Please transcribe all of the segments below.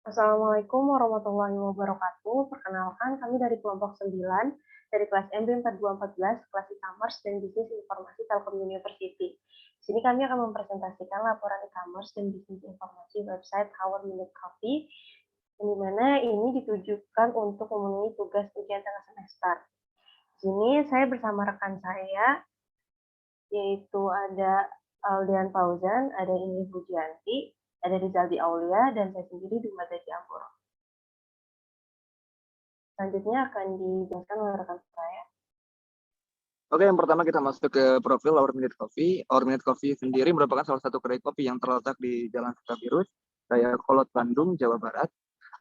Assalamualaikum warahmatullahi wabarakatuh. Perkenalkan, kami dari kelompok 9 dari kelas MB 4214, kelas e-commerce dan bisnis informasi Telkom University. Di sini kami akan mempresentasikan laporan e-commerce dan bisnis informasi website Our Minute Coffee, di mana ini ditujukan untuk memenuhi tugas ujian tengah semester. Di sini saya bersama rekan saya, yaitu ada Aldian Fauzan, ada Ini Pujianti, ada Rizaldi Aulia, dan saya sendiri Duma Gaji Ampur. Selanjutnya akan dijelaskan oleh rekan saya. Oke, yang pertama kita masuk ke profil Our Minute Coffee. Our Minute Coffee sendiri merupakan salah satu kedai kopi yang terletak di Jalan Sutabirus, Raya Kolot, Bandung, Jawa Barat.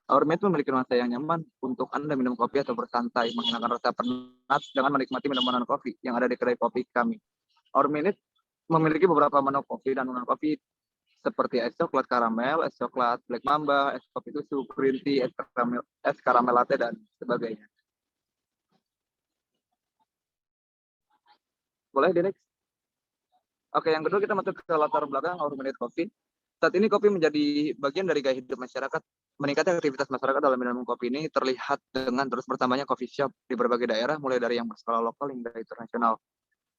Our Minute memiliki nuansa yang nyaman untuk Anda minum kopi atau bersantai, menghilangkan rasa penat dengan menikmati minuman kopi yang ada di kedai kopi kami. Our Minute memiliki beberapa menu kopi dan minuman kopi seperti es coklat karamel, es coklat black mamba, es kopi susu, green tea, es karamel latte, dan sebagainya. Boleh, Direk? Oke, yang kedua kita masuk ke latar belakang Our Minute Coffee. Saat ini kopi menjadi bagian dari gaya hidup masyarakat. Meningkatnya aktivitas masyarakat dalam minum kopi ini terlihat dengan terus bertambahnya coffee shop di berbagai daerah, mulai dari yang berskala lokal hingga internasional.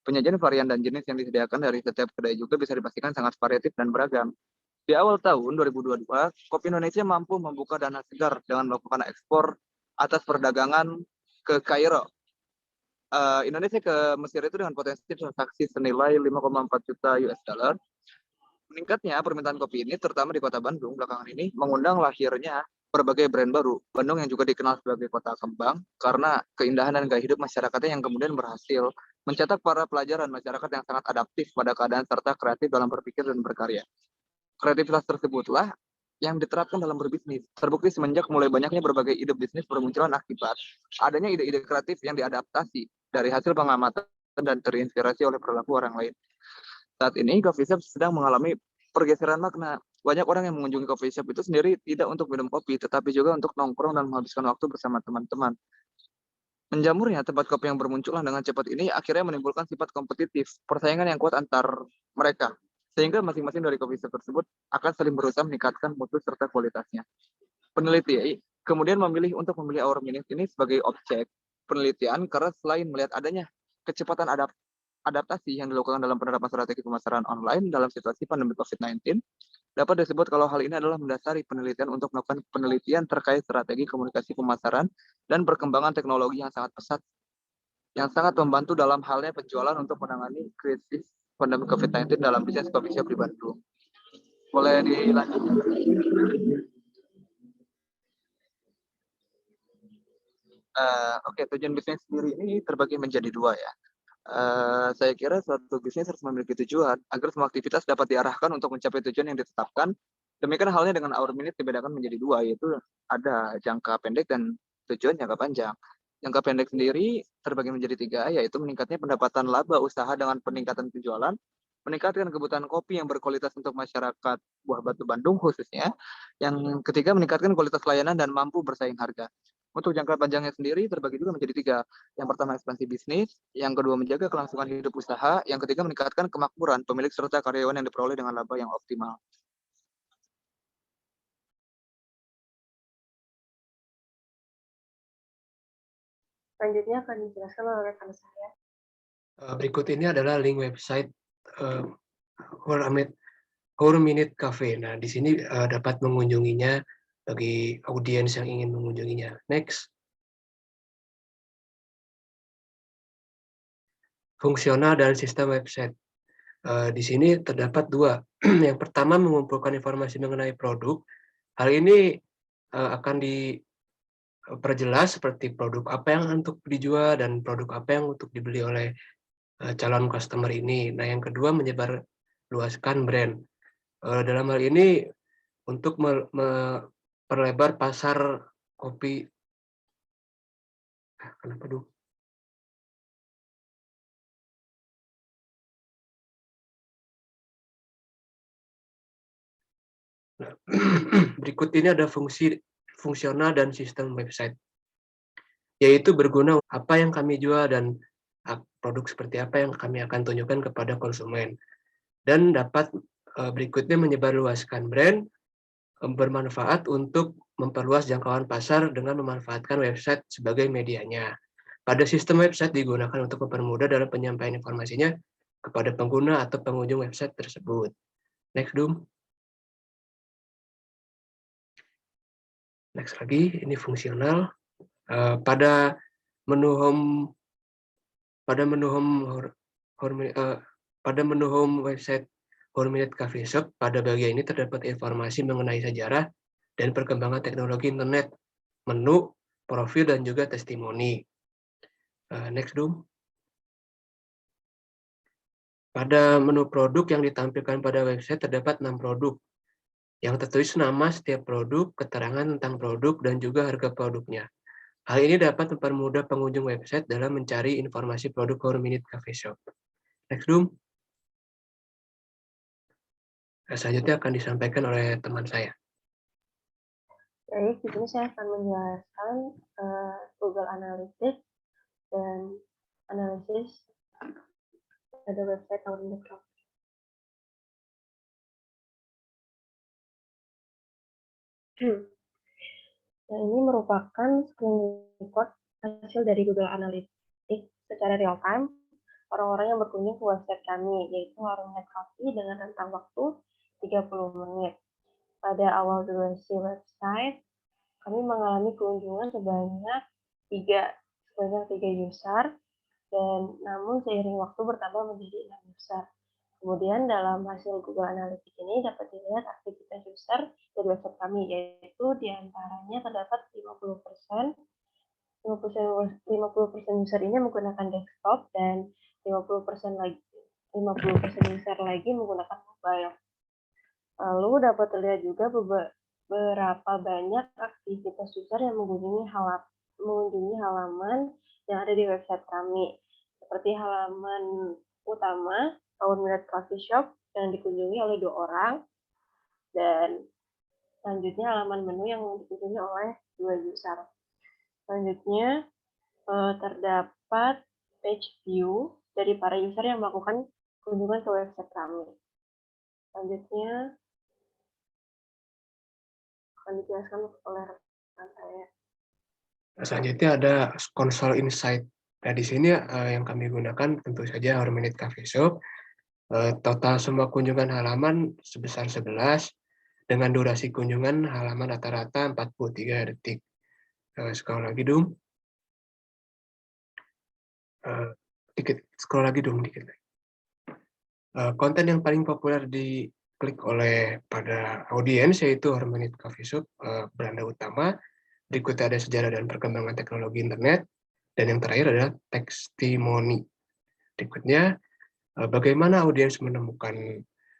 Penyajian varian dan jenis yang disediakan dari setiap kedai juga bisa dipastikan sangat variatif dan beragam. Di awal tahun 2022, Kopi Indonesia mampu membuka dana segar dengan melakukan ekspor atas perdagangan ke Kairo. Indonesia ke Mesir itu dengan potensi transaksi senilai 5,4 juta US dollar. Meningkatnya permintaan kopi ini, terutama di kota Bandung belakangan ini, mengundang lahirnya berbagai brand baru. Bandung yang juga dikenal sebagai kota kembang karena keindahan dan gaya hidup masyarakatnya yang kemudian berhasil mencetak para pelajaran masyarakat yang sangat adaptif pada keadaan serta kreatif dalam berpikir dan berkarya. Kreativitas tersebutlah yang diterapkan dalam berbisnis. Terbukti semenjak mulai banyaknya berbagai ide bisnis bermunculan akibat adanya ide-ide kreatif yang diadaptasi dari hasil pengamatan dan terinspirasi oleh perilaku orang lain. Saat ini coffee shop sedang mengalami pergeseran makna. Banyak orang yang mengunjungi coffee shop itu sendiri tidak untuk minum kopi, tetapi juga untuk nongkrong dan menghabiskan waktu bersama teman-teman. Menjamurnya tempat kopi yang bermunculan dengan cepat ini akhirnya menimbulkan sifat kompetitif, persaingan yang kuat antar mereka. Sehingga masing-masing dari coffee shop tersebut akan saling berusaha meningkatkan mutu serta kualitasnya. Peneliti kemudian memilih Our Minute ini sebagai objek penelitian karena selain melihat adanya kecepatan adaptasi yang dilakukan dalam penerapan strategi pemasaran online dalam situasi pandemi COVID-19, dapat disebut kalau hal ini adalah mendasari penelitian untuk melakukan penelitian terkait strategi komunikasi pemasaran dan perkembangan teknologi yang sangat pesat, yang sangat membantu dalam halnya penjualan untuk menangani krisis pandemi COVID-19 dalam bisnis coffee shop di Bandung. Boleh dilanjut? Oke, tujuan bisnis sendiri ini terbagi menjadi dua ya. Saya kira suatu bisnis harus memiliki tujuan agar semua aktivitas dapat diarahkan untuk mencapai tujuan yang ditetapkan. Demikian halnya dengan Our Minute dibedakan menjadi dua, yaitu ada jangka pendek dan tujuan jangka panjang. Jangka pendek sendiri terbagi menjadi tiga, yaitu meningkatnya pendapatan laba usaha dengan peningkatan penjualan, meningkatkan kebutuhan kopi yang berkualitas untuk masyarakat Buah Batu Bandung khususnya, yang ketiga meningkatkan kualitas layanan dan mampu bersaing harga. Untuk jangka panjangnya sendiri terbagi juga menjadi tiga. Yang pertama ekspansi bisnis, yang kedua menjaga kelangsungan hidup usaha, yang ketiga meningkatkan kemakmuran pemilik serta karyawan yang diperoleh dengan laba yang optimal. Selanjutnya akan dijelaskan oleh rekan saya. Berikut ini adalah link website Our Minute Cafe. Nah, di sini dapat mengunjunginya bagi audiens yang ingin mengunjunginya. Next. Fungsional dan sistem website. Di sini terdapat dua. Yang pertama mengumpulkan informasi mengenai produk. Hal ini akan diperjelas seperti produk apa yang untuk dijual dan produk apa yang untuk dibeli oleh calon customer ini. Nah, yang kedua menyebarluaskan brand. Dalam hal ini untuk memperlebar pasar kopi. Kenapa dulu? Nah, berikut ini ada fungsional dan sistem website, yaitu berguna apa yang kami jual dan produk seperti apa yang kami akan tunjukkan kepada konsumen. Dan dapat berikutnya menyebarluaskan brand, bermanfaat untuk memperluas jangkauan pasar dengan memanfaatkan website sebagai medianya. Pada sistem website digunakan untuk mempermudah dalam penyampaian informasinya kepada pengguna atau pengunjung website tersebut. Next, Dum. Next lagi, ini fungsional. Pada menu home website Horminate Coffee Shop, pada bagian ini terdapat informasi mengenai sejarah dan perkembangan teknologi internet, menu, profil, dan juga testimoni. Next, Dum. Pada menu produk yang ditampilkan pada website terdapat 6 produk yang tertulis nama setiap produk, keterangan tentang produk, dan juga harga produknya. Hal ini dapat mempermudah pengunjung website dalam mencari informasi produk Horminate Coffee Shop. Next, Dum. Selanjutnya akan disampaikan oleh teman saya. Baik, di sini saya akan menjelaskan Google Analytics dan analisis pada website Horminate Coffee. Nah, ini merupakan screen record hasil dari Google Analytics secara real time orang-orang yang berkunjung ke website kami, yaitu Horminate Coffee dengan rentang waktu 30 menit. Pada awal durasi website, kami mengalami keunjungan sebanyak 3 user, dan namun seiring waktu bertambah menjadi 6 user. Kemudian dalam hasil Google Analytics ini dapat dilihat aktivitas user dari website kami, yaitu diantaranya terdapat 50% user ini menggunakan desktop dan 50% user lagi menggunakan mobile. Lalu dapat terlihat juga beberapa banyak aktivitas user yang mengunjungi halaman yang ada di website kami, seperti halaman utama Horminate Coffee Shop yang dikunjungi oleh 2 orang, dan selanjutnya halaman menu yang dikunjungi oleh 2 user. Selanjutnya terdapat page view dari para user yang melakukan kunjungan ke website kami. Selanjutnya akan dijelaskan oleh rekan saya. Selanjutnya ada Console Insight. Nah, di sini yang kami gunakan tentu saja Horminate Coffee Shop. Total semua kunjungan halaman sebesar 11, dengan durasi kunjungan halaman rata-rata 43 detik. Scroll lagi, Dum. Scroll lagi, Dum, dikit. Konten yang paling populer diklik oleh pada audiens yaitu Horminate Coffee Shop, beranda utama. Berikutnya ada sejarah dan perkembangan teknologi internet, dan yang terakhir adalah testimoni. Berikutnya, bagaimana audiens menemukan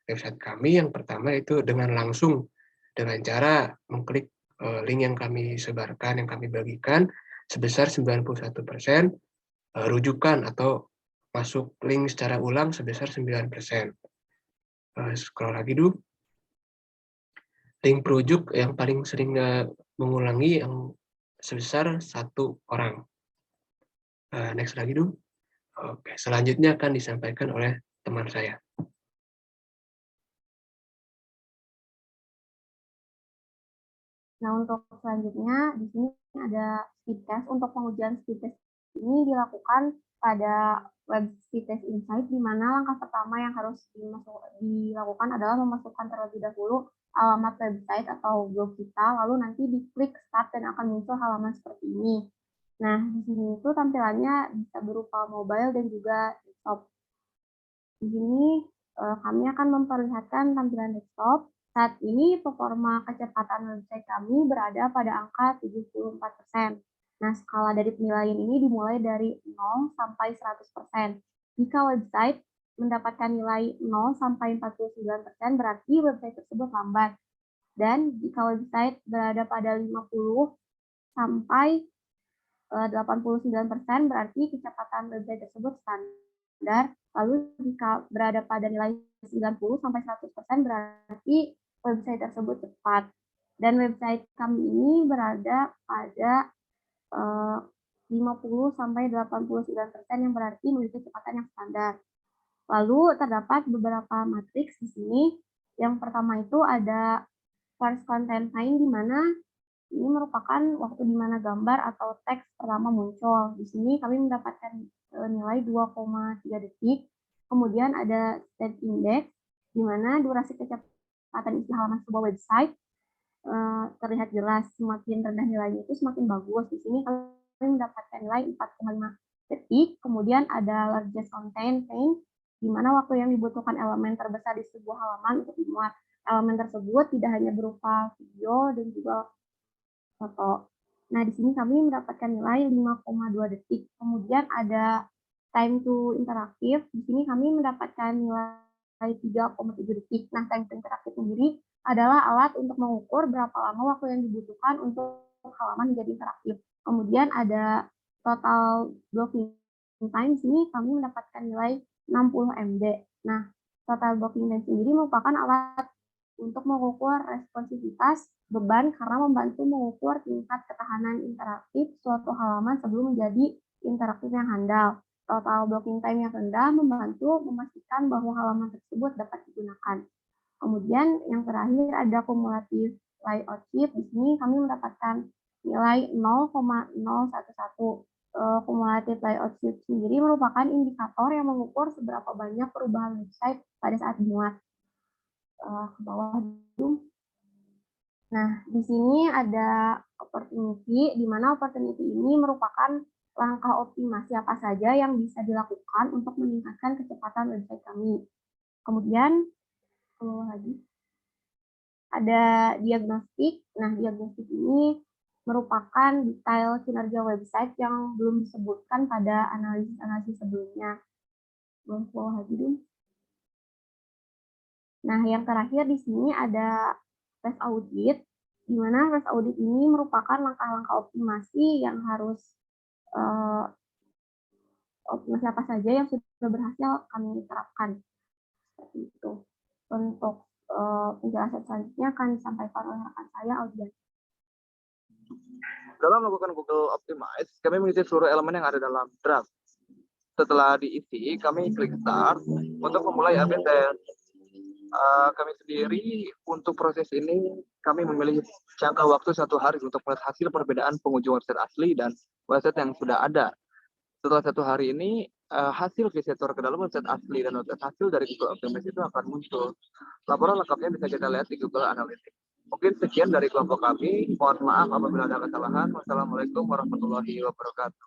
website kami? Yang pertama itu dengan langsung, dengan cara mengklik link yang kami sebarkan, yang kami bagikan, sebesar 91%, rujukan atau masuk link secara ulang sebesar 9%. Scroll lagi dulu. Link perujuk yang paling sering mengulangi yang sebesar 1 orang. Next lagi dulu. Oke, selanjutnya akan disampaikan oleh teman saya. Nah, untuk selanjutnya di sini ada speed test. Untuk pengujian speed test ini dilakukan pada web speed test insight, di mana langkah pertama yang harus dilakukan adalah memasukkan terlebih dahulu alamat website atau blog kita, lalu nanti diklik start dan akan muncul halaman seperti ini. Nah, di sini itu tampilannya bisa berupa mobile dan juga desktop. Di sini kami akan memperlihatkan tampilan desktop. Saat ini performa kecepatan website kami berada pada angka 74%. Nah, skala dari penilaian ini dimulai dari 0 sampai 100%. Jika website mendapatkan nilai 0 sampai 49%, berarti website tersebut lambat. Dan jika website berada pada 50 sampai 89%, berarti kecepatan website tersebut standar. Lalu jika berada pada nilai 90 sampai 100%, berarti website tersebut cepat. Dan website kami ini berada pada 50 sampai 89% yang berarti memiliki kecepatan yang standar. Lalu terdapat beberapa matriks di sini. Yang pertama itu ada first content time, di mana ini merupakan waktu di mana gambar atau teks pertama muncul. Di sini kami mendapatkan nilai 2,3 detik. Kemudian ada state index, di mana durasi kecepatan isi halaman sebuah website terlihat jelas. Semakin rendah nilainya itu semakin bagus. Di sini kami mendapatkan nilai 4,5 detik. Kemudian ada largest content paint, di mana waktu yang dibutuhkan elemen terbesar di sebuah halaman untuk dimuat. Elemen tersebut tidak hanya berupa video dan juga foto. Nah, di sini kami mendapatkan nilai 5,2 detik. Kemudian ada time to interaktif. Di sini kami mendapatkan nilai 3,7 detik. Nah, time to interaktif sendiri adalah alat untuk mengukur berapa lama waktu yang dibutuhkan untuk halaman menjadi interaktif. Kemudian ada total blocking time. Di sini kami mendapatkan nilai 60 MB. Nah, total blocking time sendiri merupakan alat untuk mengukur responsivitas beban karena membantu mengukur tingkat ketahanan interaktif suatu halaman sebelum menjadi interaktif yang handal. Total blocking time yang rendah membantu memastikan bahwa halaman tersebut dapat digunakan. Kemudian yang terakhir ada kumulatif layout shift. Di sini kami mendapatkan nilai 0,011. Kumulatif layout shift sendiri merupakan indikator yang mengukur seberapa banyak perubahan website pada saat dimuat. Ke bawah dulu. Nah, di sini ada opportunity, di mana opportunity ini merupakan langkah optimasi apa saja yang bisa dilakukan untuk meningkatkan kecepatan website kami. Kemudian, lagi ada diagnostik. Nah, diagnostik ini merupakan detail kinerja website yang belum disebutkan pada analisis sebelumnya. Belum lagi dulu. Nah, yang terakhir di sini ada tes audit, di mana tes audit ini merupakan langkah-langkah optimasi yang harus optimasi apa saja yang sudah berhasil kami terapkan. Seperti itu. Untuk penjelasan selanjutnya akan disampaikan oleh rekan saya, Audian. Dalam melakukan Google Optimize, kami mengisi seluruh elemen yang ada dalam draft. Setelah diisi, kami klik Start untuk memulai update test. Kami sendiri untuk proses ini kami memilih jangka waktu 1 hari untuk melihat hasil perbedaan pengunjung website asli dan website yang sudah ada. Setelah 1 hari ini hasil visitor ke dalam website asli dan website hasil dari Google Optimize itu akan muncul. Laporan lengkapnya bisa kita lihat di Google Analytics. Mungkin sekian dari kelompok kami. Mohon maaf apabila ada kesalahan. Wassalamualaikum warahmatullahi wabarakatuh.